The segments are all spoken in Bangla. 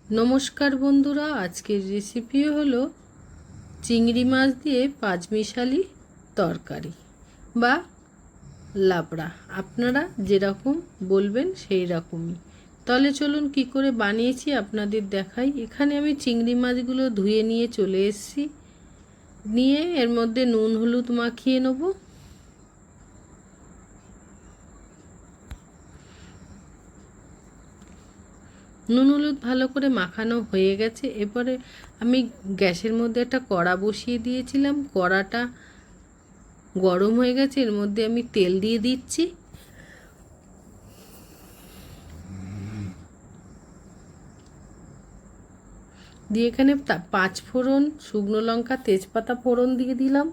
নমস্কার বন্ধুরা, আজকের রেসিপি হলো চিংড়ি মাছ দিয়ে পাঁচমিশালি তরকারি বা লাবড়া। আপনারা যেরকম বলবেন সেই রকমই। তাহলে চলুন কি করে বানিয়েছি আপনাদের দেখাই। এখানে আমি চিংড়ি মাছগুলো ধুয়ে নিয়ে চলে এসেছি। নিয়ে এর মধ্যে নুন হলুদ মাখিয়ে নেব। নুন হলুদ ভালো করে মাখানো হয়ে গেছে। এরপরে আমি গ্যাসের মধ্যে একটা কড়া বসিয়ে দিয়েছিলাম। কড়াটা গরম হয়ে গেছে, এর মধ্যে আমি তেল দিয়ে দিচ্ছি। দিয়ে এখানে 5 ফোড়ন, শুকনো লঙ্কা, তেজপাতা ফোড়ন দিয়ে দিলাম।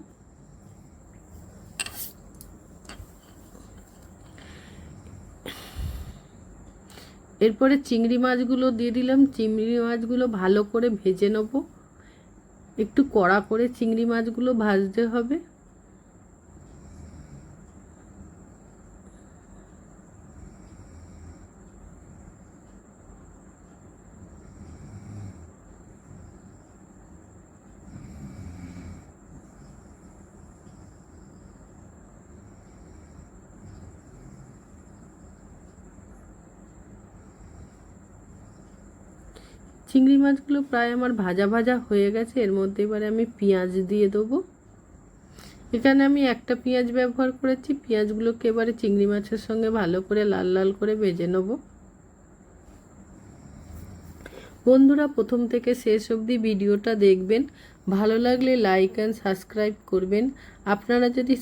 এরপরে চিংড়ি মাছগুলো দিয়ে দিলাম। চিংড়ি মাছগুলো ভালো করে ভেজে নেব। একটু কড়া করে চিংড়ি মাছগুলো ভাজতে হবে। চিংড়ি মাছগুলো প্রায় আমার ভাজা ভাজা হয়ে গেছে। এর মধ্যে এবারে আমি পেঁয়াজ দিয়ে দেবো। এখানে আমি একটা পেঁয়াজ ব্যবহার করেছি। পেঁয়াজগুলোকে এবারে চিংড়ি মাছের সঙ্গে ভালো করে লাল লাল করে ভেজে নেব। বন্ধুরা, প্রথম থেকে শেষ অবধি ভিডিওটা দেখবেন। ভালো লাগলে লাইক অ্যান্ড সাবস্ক্রাইব করবেন। আপনারা যদি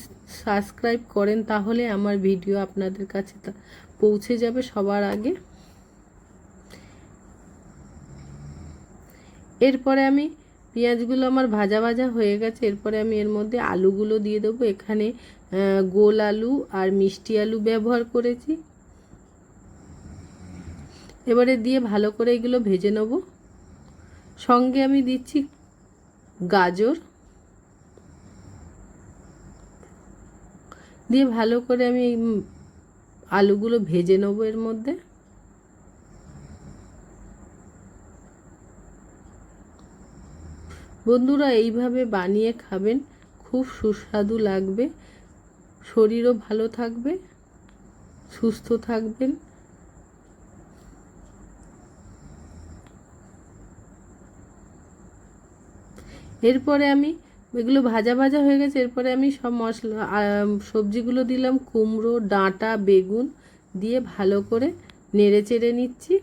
সাবস্ক্রাইব করেন তাহলে আমার ভিডিও আপনাদের কাছে পৌঁছে যাবে সবার আগে। এরপরে আমি পেঁয়াজগুলো আমার ভাজা ভাজা হয়ে গেছে। এরপরে আমি এর মধ্যে আলুগুলো দিয়ে দেবো। এখানে গোল আলু আর মিষ্টি আলু ব্যবহার করেছি। এবারে দিয়ে ভালো করে এগুলো ভেজে নেব। সঙ্গে আমি দিচ্ছি গাজর, দিয়ে ভালো করে আমি আলুগুলো ভেজে নেব এর মধ্যে। বন্ধুরা, এইভাবে বানিয়ে খাবেন, খুব সুস্বাদু লাগবে, শরীরও ভালো থাকবে, সুস্থ থাকবেন। এরপরে আমি এগুলো ভাজা ভাজা হয়ে গেছে। এরপরে আমি সব মশলা সবজিগুলো দিলাম। কুমড়ো, ডাঁটা, বেগুন দিয়ে ভালো করে নেড়ে চেড়ে নিচ্ছি।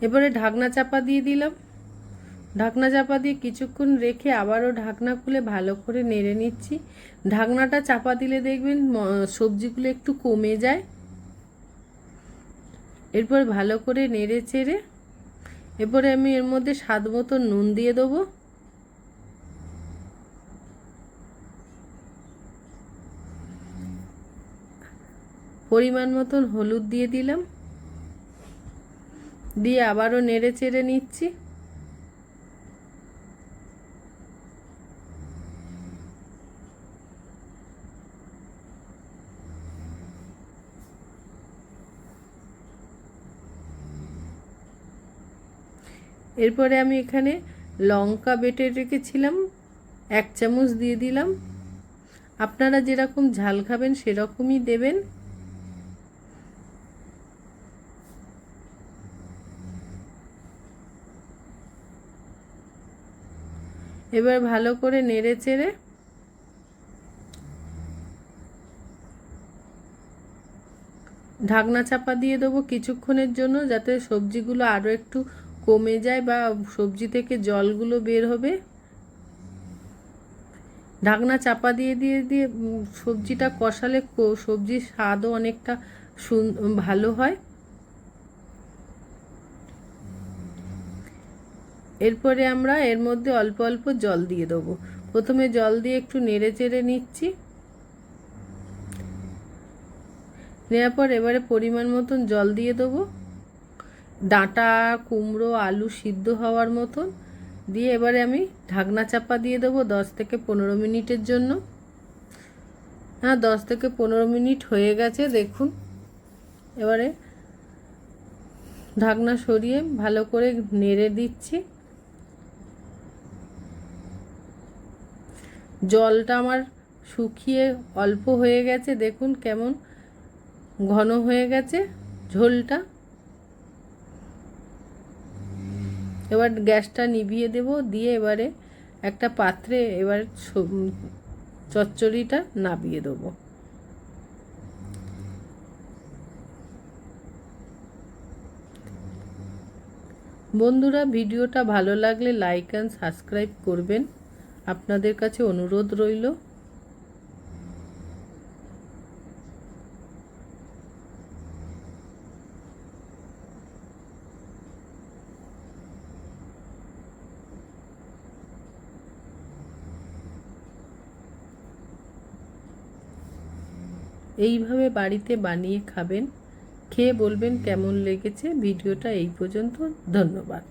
এবারে ঢাকনা চাপা দিয়ে দিলাম। ঢাকনা চাপা দিয়ে কিছুক্ষণ রেখে আবারও ঢাকনা খুলে ভালো করে নেড়ে নিচ্ছি। ঢাকনাটা চাপা দিলে দেখবেন সবজিগুলো একটু কমে যায়। এরপর ভালো করে নেড়ে চেড়ে এরপরে আমি এর মধ্যে স্বাদ মতো নুন দিয়ে দেবো। পরিমাণ মতন হলুদ দিয়ে দিলাম। দিয়ে আবারও নেড়ে চেড়ে নিচ্ছি। এরপরে আমি এখানে লঙ্কা বেটে রেখেছিলাম, 1 চামচ দিয়ে দিলাম। আপনারা যেরকম ঝাল খাবেন সেরকমই দেবেন। এবার ভালো করে নেড়ে চেড়ে ঢাকনা চাপা দিয়ে দেবো কিছুক্ষণের জন্য, যাতে সবজিগুলো আরও একটু কমে যায় বা সবজি থেকে জলগুলো বের হবে। ঢাকনা চাপা দিয়ে দিয়ে দিয়ে সবজিটা কষালে সবজির স্বাদও অনেকটা ভালো হয়। এরপরে আমরা এর মধ্যে অল্প অল্প জল দিয়ে দেবো। প্রথমে জল দিয়ে একটু নেড়ে চেড়ে নিচ্ছি। নেওয়ার পর এবারে পরিমাণ মতন জল দিয়ে দেবো, ডাঁটা কুমড়ো আলু সিদ্ধ হওয়ার মতন দিয়ে এবারে আমি ঢাকনা চাপা দিয়ে দেবো 10 থেকে 15 মিনিটের জন্য। হ্যাঁ, 10 থেকে 15 মিনিট হয়ে গেছে দেখুন। এবারে ঢাকনা সরিয়ে ভালো করে নেড়ে দিচ্ছি। জলটা আমার শুকিয়ে অল্প হয়ে গেছে, দেখুন কেমন ঘন হয়ে গেছে ঝোলটা। এবার গ্যাসটা নিভিয়ে দেব, দিয়ে এবারে একটা পাত্রে এবার চচ্চড়িটা নামিয়ে দেবো। বন্ধুরা, ভিডিওটা ভালো লাগলে লাইক অ্যান্ড সাবস্ক্রাইব করবেন, আপনাদের কাছে অনুরোধ রইল। এইভাবে বাড়িতে বানিয়ে খাবেন, খেয়ে বলবেন কেমন লেগেছে। ভিডিওটা এই পর্যন্ত, ধন্যবাদ।